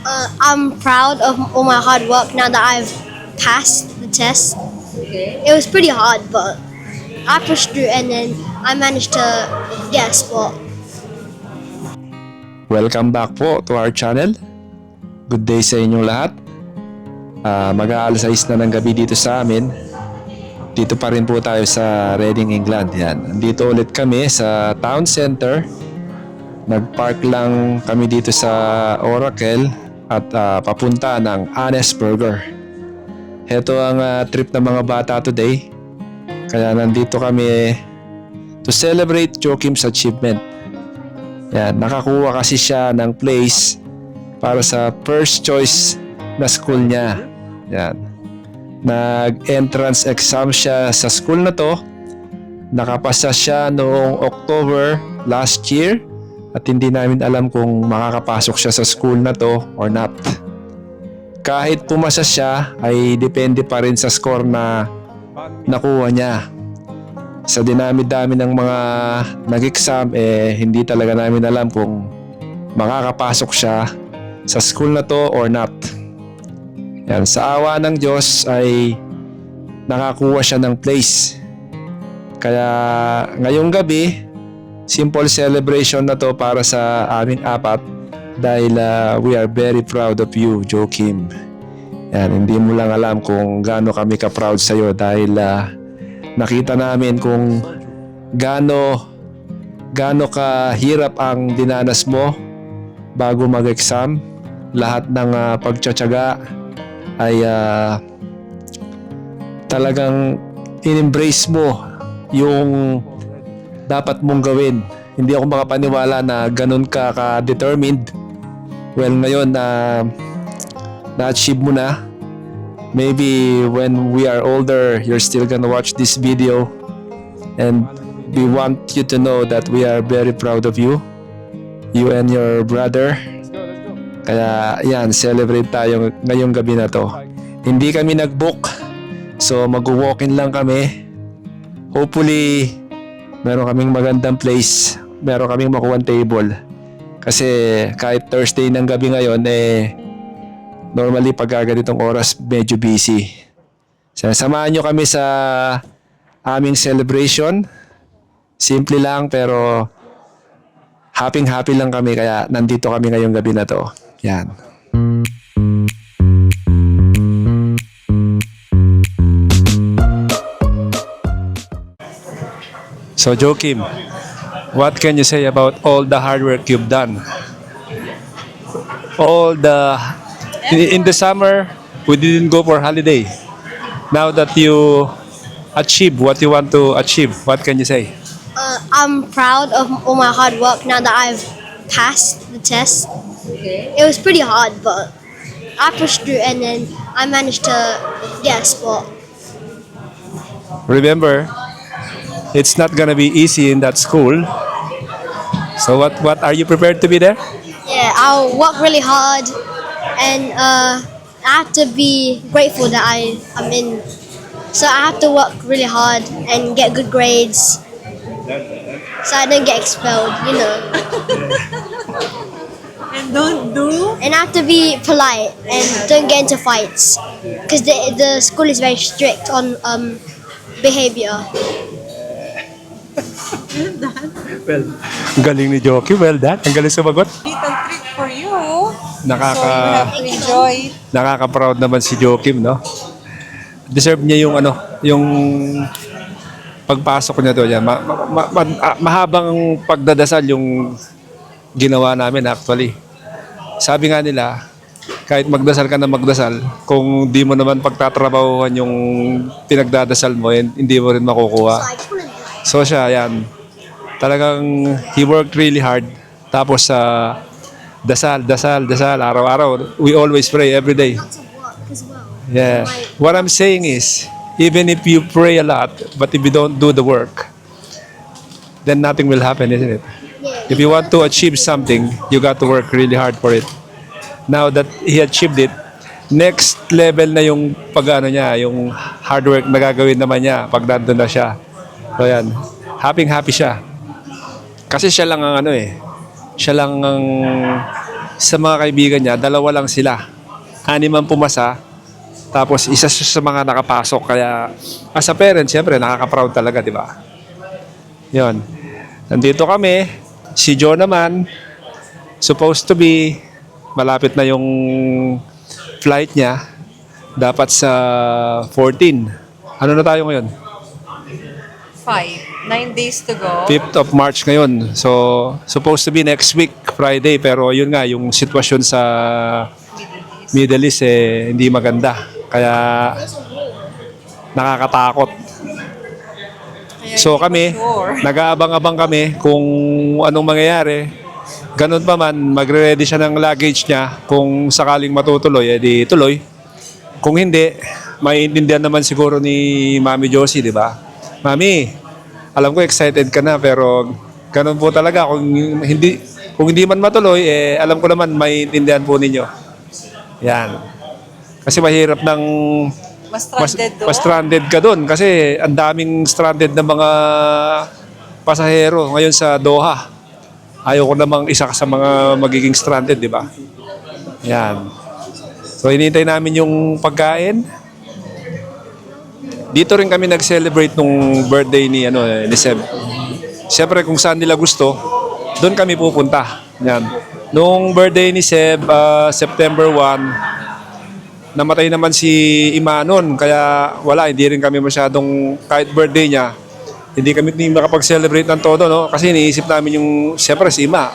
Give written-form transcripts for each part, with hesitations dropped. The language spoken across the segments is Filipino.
I'm proud of all my hard work now that I've passed the test. Okay. It was pretty hard, but I pushed through and then I managed to get a spot. Welcome back po to our channel. Good day sa inyong lahat. Mag-aalas 6 na ng gabi dito sa amin. Dito pa rin po tayo sa Reading, England. Yan. Dito ulit kami sa town center. Nag-park lang kami dito sa Oracle at papunta ng Honest Burger. Ito ang trip ng mga bata today. Kaya nandito kami to celebrate Joachim's achievement. Yan, nakakuha kasi siya ng place para sa first choice na school niya. Yan. Nag-entrance exam siya sa school na to. Nakapasa siya noong October last year at hindi namin alam kung makakapasok siya sa school na to or not. Kahit pumasa siya ay depende pa rin sa score na nakuha niya. Sa dinami-dami ng mga nag-exam hindi talaga namin alam kung makakapasok siya sa school na to or not. Yan, sa awa ng Diyos ay nakakuha siya ng place. Kaya ngayong gabi, simple celebration na to para sa aming apat dahil we are very proud of you, Joachim. Yan, hindi mo lang alam kung gaano kami ka-proud sa iyo dahil nakita namin kung gaano kahirap ang dinanas mo bago mag-exam. Lahat ng pagtsatsaga ay talagang in-embrace mo yung dapat mong gawin. Hindi ako makapaniwala na ganun ka ka-determined. Well, ngayon na-achieve mo na. Maybe when we are older, you're still gonna watch this video and we want you to know that we are very proud of you. You and your brother. Kaya yan, celebrate tayo ngayong gabi na to. Hindi kami nag-book, so mag-walk-in lang kami. Hopefully, meron kaming magandang place. Meron kaming makuha table. Kasi kahit Thursday ng gabi ngayon, normally pag ganitong oras, medyo busy. So, samahan nyo kami sa aming celebration. Simple lang pero happy lang kami kaya nandito kami ngayong gabi na to. Yan. So Joachim, what can you say about all the hard work you've done? In the summer, we didn't go for holiday. Now that you achieve what you want to achieve, what can you say? I'm proud of all my hard work now that I've passed the test. Okay. It was pretty hard, but I pushed through and then I managed to get a spot. Remember, it's not gonna be easy in that school. So what are you prepared to be there? Yeah, I'll work really hard and I have to be grateful that I'm in. So I have to work really hard and get good grades so I don't get expelled, you know. And don't do? And I have to be polite and don't get into fights because the school is very strict on behavior. Well, galing ni Joachim. Well done. Ang galing sumagot. Little treat for you. So you have to enjoy. Nakaka-proud naman si Joachim, no? Deserve niya yung yung pagpasok niya doon. Mahabang pagdadasal yung ginawa namin actually. Sabi nga nila, kahit magdasal ka na magdasal, kung di mo naman pagtatrabahuhan yung pinagdadasal mo, hindi mo rin makukuha. So siya, yan. Talagang he worked really hard. Tapos dasal, araw-araw. We always pray every day. Lots of work as well. Yeah. What I'm saying is, even if you pray a lot, but if you don't do the work, then nothing will happen, isn't it? Yeah. If you want to achieve something, you got to work really hard for it. Now that he achieved it, next level na yung pag-ano niya, yung hard work na gagawin naman niya pag nandun na siya. So yan, happy siya. Kasi siya lang ang siya lang ang sa mga kaibigan niya, 2 lang sila. 6 ang pumasa, tapos isa siya sa mga nakapasok. Kaya as a parent, syempre nakaka-proud talaga, di ba? Yun. Nandito kami. Si Joe naman, supposed to be, malapit na yung flight niya. Dapat sa 14. Ano na tayo ngayon? 9 days to go. 5th of March ngayon. So, supposed to be next week, Friday. Pero yun nga, yung sitwasyon sa Middle East hindi maganda. Kaya nakakatakot. So kami, nag-aabang-abang kami kung anong mangyayari. Ganun pa man, magre-ready siya ng luggage niya. Kung sakaling matutuloy, edi tuloy. Kung hindi, maiintindihan naman siguro ni Mami Josie, di ba? Mami, alam ko excited ka na, pero ganun po talaga. Kung hindi man matuloy, alam ko naman maiintindihan po ninyo. Yan. Kasi mahirap ng ma-stranded ka doon kasi ang daming stranded na mga pasahero ngayon sa Doha. Ayaw ko namang isa sa mga magiging stranded, di ba? Yan. So, hinihintay namin yung pagkain. Dito rin kami nag-celebrate nung birthday ni Seb. Siyempre, kung saan nila gusto, doon kami pupunta. Yan. Nung birthday ni Seb, September 1, namatay naman si Ima nun, kaya hindi rin kami masyadong, kahit birthday niya, hindi kami makapag-celebrate ng todo, no? Kasi iniisip namin yung, siyempre, si Ima.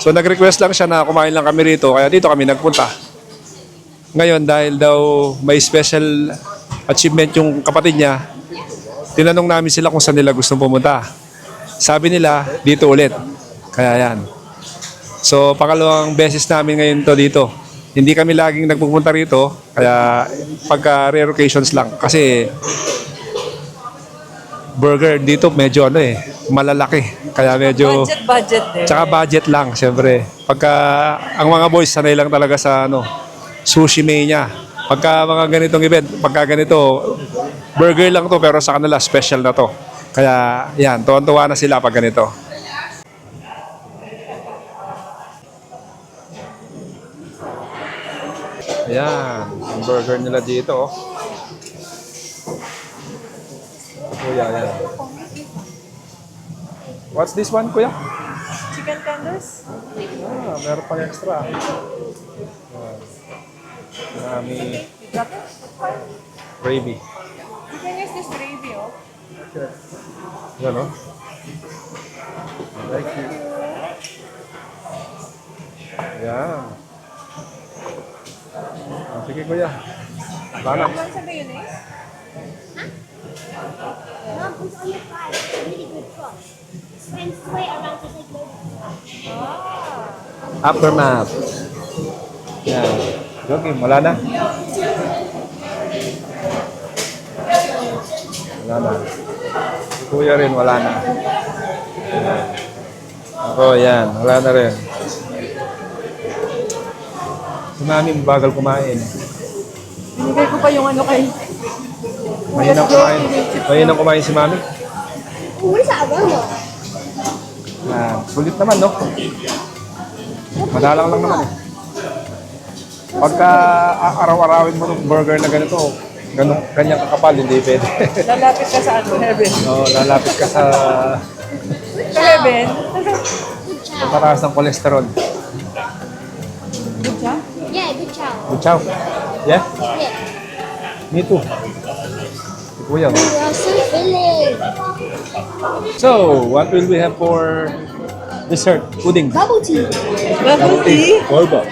So, nag-request lang siya na kumain lang kami rito, kaya dito kami nagpunta. Ngayon, dahil daw may special achievement yung kapatid niya, tinanong namin sila kung saan nila gustong pumunta. Sabi nila, dito ulit. Kaya yan. So, pangalawang beses namin ngayon to dito. Hindi kami laging nagpupunta rito, kaya pagka rare occasions lang. Kasi burger dito medyo malalaki. Kaya medyo Budget din. tsaka budget lang, syempre. Pagka ang mga boys sanay lang talaga sa Sushi Mania. Pagka mga ganitong event, pagka ganito, burger lang to pero sa kanila special na to. Kaya yan, tuwan-tuwa na sila pag ganito. Ayan, ang burger nila dito. Kuya, yan. What's this one, kuya? Chicken tenders? Meron pang extra. Marami gravy. You can use this gravy, oh. Yan, no? Thank you. Ayan. Sige, kuya. Bala. Ano sa mayonnaise? Mom, who's on the fries? Really good sauce. Friends way around to take loads. Aftermath. Yan. Joking, wala na. Wala na. Si kuya rin, wala na. Yan. Ako, yan. Wala na rin. Si mami, bagal kumain. Binigay ko pa yung kay... Mahinang kumain. Mahinang kumain si mami. Where's that aroma? Yan. Sulit naman, no? Madalang lang naman, Pagka araw-arawin mo ng burger na ganito, ganyang kakapal, hindi pwede. Lalapit ka sa heaven. Oo, lalapit ka sa Sa heaven? mataas ng kolesterol. Good job. Yeah, good chow. Good chow. Yeah? Yeah. Me too. Si kuya. We are so filling. So, what will we have for dessert? Pudding. Bubble tea. Bubble tea? Boba.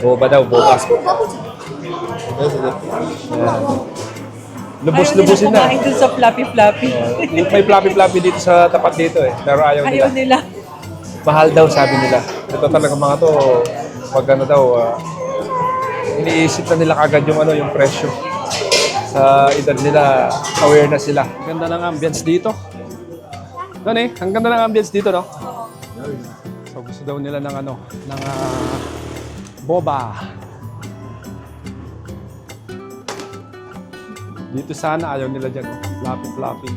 Boba daw, boba. Let's put bubble tea. Yan. Lubos-lubusin na. Ayaw nila kumain dun sa fluffy-fluffy. May fluffy-fluffy dito sa tapat dito Pero ayaw nila. Ayaw nila. Mahal daw sabi nila. Ito talaga mga to, pag iniisip na nila kagad yung presyo. Sa edad nila, aware na sila. Ang ganda ng ambience dito. Ang ganda ng ambience dito, no? So gusto daw nila ng boba. Dito sana, ayaw nila dyan. Fluffy.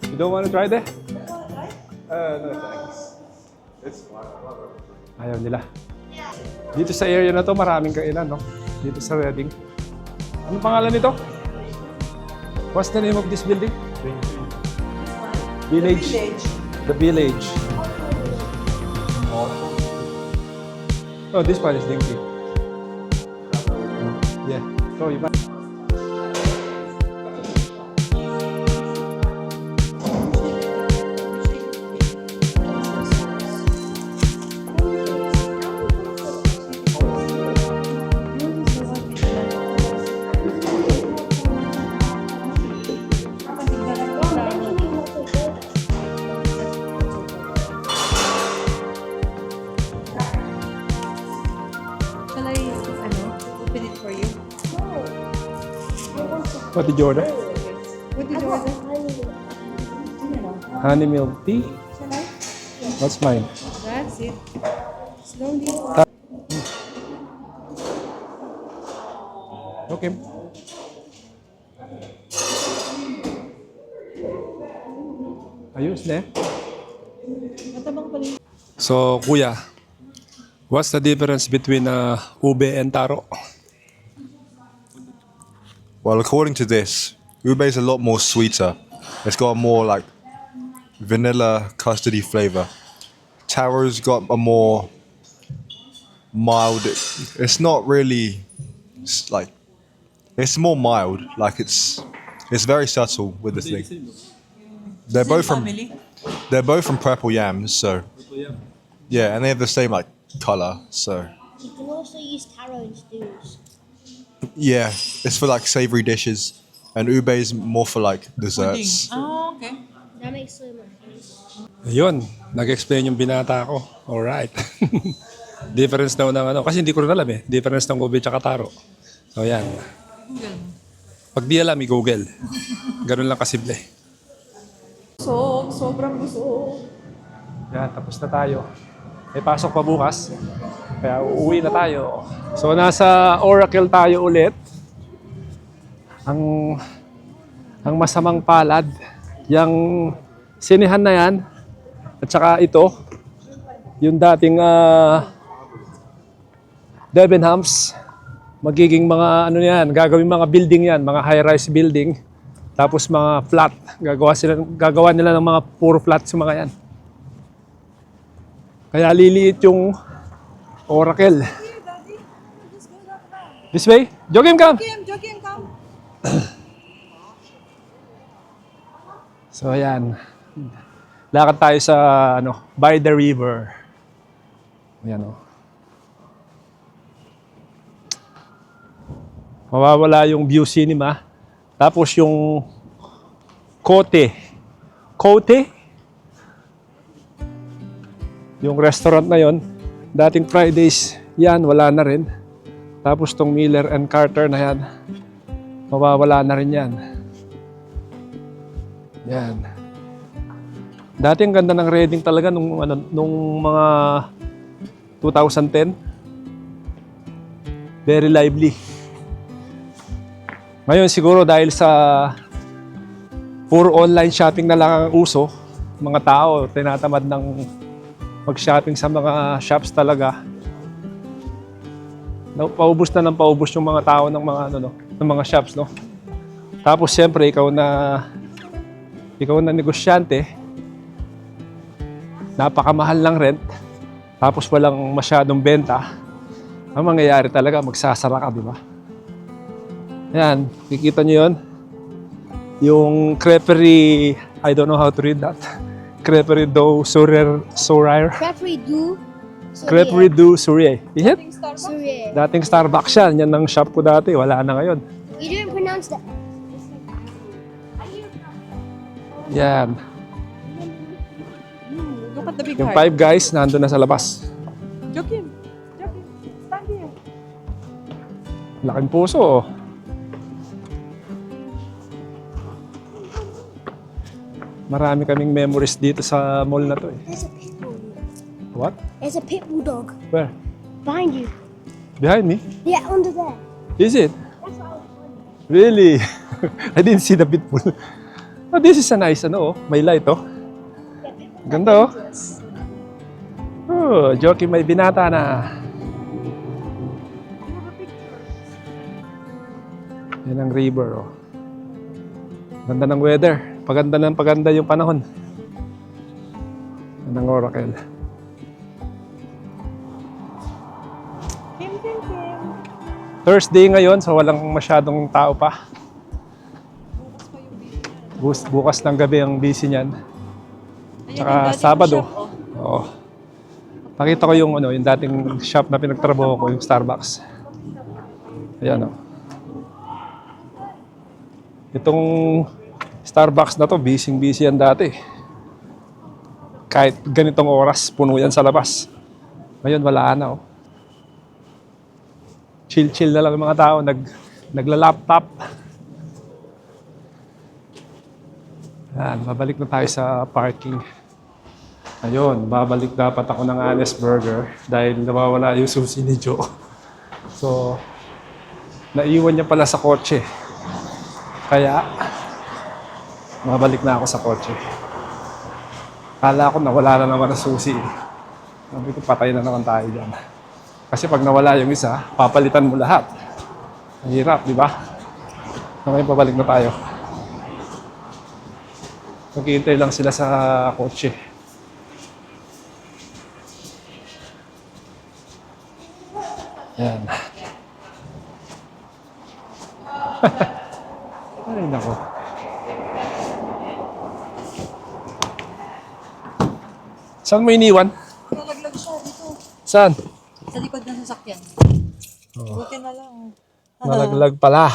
You don't want to try that? No, thanks. Ayaw nila. Dito sa area na to, maraming kainan, no? Dito sa Reading. Ano pangalan nito? What's the name of this building? Village. The Village. Oh, this one is Dinky. Yeah. So, iba. Shall I, open it for you? What did you order? What did you order? Honey milk tea. Shall I? What's mine? That's it. Slowly. Okay. Ayos na eh. Matabang pala yung... So, kuya, what's the difference between ube and taro? Well, according to this, ube is a lot more sweeter. It's got a more like vanilla custardy flavor. Taro's got a more mild. It's not really like it's more mild. Like it's very subtle with the thing. They're both from family. they're both from purple yams, so yeah, and they have the same like color. So You can also use taro in stews. yeah, it's for like savory dishes, and ube is more for like Pudding. desserts. Oh, okay. That makes so much sense. Ayun, nag-explain yung binata ko. Alright. Difference daw ng ano. Kasi hindi ko rin alam eh. Difference ng ube tsaka taro. So yan. Google. Pag di alam, i-google. Ganun lang kasimple. Busog. Sobrang busog. Yan, tapos na tayo. May pasok pa bukas. Kaya uuwi na tayo. So nasa Oracle tayo ulit. Ang masamang palad. Yung sinihan na yan. At saka ito. Yung dating Debenhams. Magiging mga ano yan. Gagawin mga building yan. Mga high-rise building. Tapos mga flat. Gagawa nila ng mga puro flat sa mga yan. Kaya liliit yung Oracle. This way? Joachim, come! Joachim, come. So ayan. Lakad tayo sa by the river. Ayan o. Mawawala yung view cinema. Tapos yung Kote. Kote? Yung restaurant na yon, dating Fridays, yan, wala na rin. Tapos tong Miller and Carter na yan, mawawala na rin yan. Yan. Dating ganda ng Reading talaga nung mga 2010. Very lively. Ngayon siguro dahil sa puro online shopping na lang ang uso, mga tao tinatamad ng mag-shopping sa mga shops talaga. Paubos na ng paubos yung mga tao ng mga ng mga shops, no. Tapos siyempre ikaw na negosyante, napakamahal ng rent, tapos walang masyadong benta, ang mangyayari talaga magsasara ka, di ba? Yan, kikita nyo yun. Yung creperie, I don't know how to read that. Creperie du Sourier. Creperie du. Creperie du Sourier. Is it? Sourier. Dating Starbucks yan. Yan ang shop ko dati. Wala na ngayon. You didn't pronounce that. Yan. Look at the big Yung heart. Five Guys, nandun na sa labas. Joachim, stand here. Laking puso, oh. Marami kaming memories dito sa mall na to eh. There's a pit bull. What? There's a pit bull dog Where? behind you. Behind me? Yeah, under there. Is it? That's what I was wondering. Really? I didn't see the pit bull. Oh, this is a nice, may light, oh. Yeah, pit bull Ganda, oh. Oh, Joachim may binata na. Yan ang river, oh. Ganda ng weather. Paganda yung panahon. Yan ang Oracle. Kim, Kim, Kim. Thursday ngayon, so walang masyadong tao pa. Bukas ng gabi ang busy niyan. Tsaka Sabado. Oo. Nakita ko yung dating shop na pinagtrabaho ko, yung Starbucks. Ayan, oh. Itong Starbucks na to, busy yan dati. Kahit ganitong oras, puno yan sa labas. Ngayon, wala na, oh. Chill na lang yung mga tao, nagla-laptop. Yan, babalik na tayo sa parking. Ayun, babalik dapat ako ng Honest Burger dahil nawawala yung susi ni Joe. So, naiwan niya pala sa kotse. Kaya, babalik na ako sa kotse. Kala ko nawala na naman ang susi. Sabi ko, patay na naman tayo dyan. Kasi pag nawala yung isa, papalitan mo lahat. Ang hirap, di ba? Ngayon, pabalik na tayo. Maghihintay lang sila sa kotse. Yan. Ay, nako. Saan mo iniwan? Nalaglag siya dito. Saan? Sa likod ng sasakyan. Buti na lang. Nalaglag pala.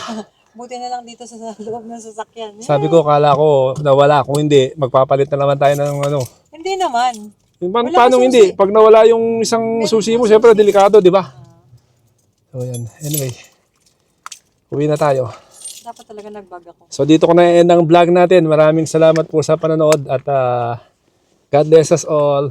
Buti na lang dito sa loob ng sasakyan. Sabi ko, kala ko nawala. Kung hindi, magpapalit na naman tayo ng ano. Hindi naman. Wala Paano kang hindi? susi. Pag nawala yung isang susi mo, siyempre delikado, di ba? So yan. Anyway, uwi na tayo. Dapat talaga nagbag ako. So dito ko na end ang vlog natin. Maraming salamat po sa panonood at God bless us all.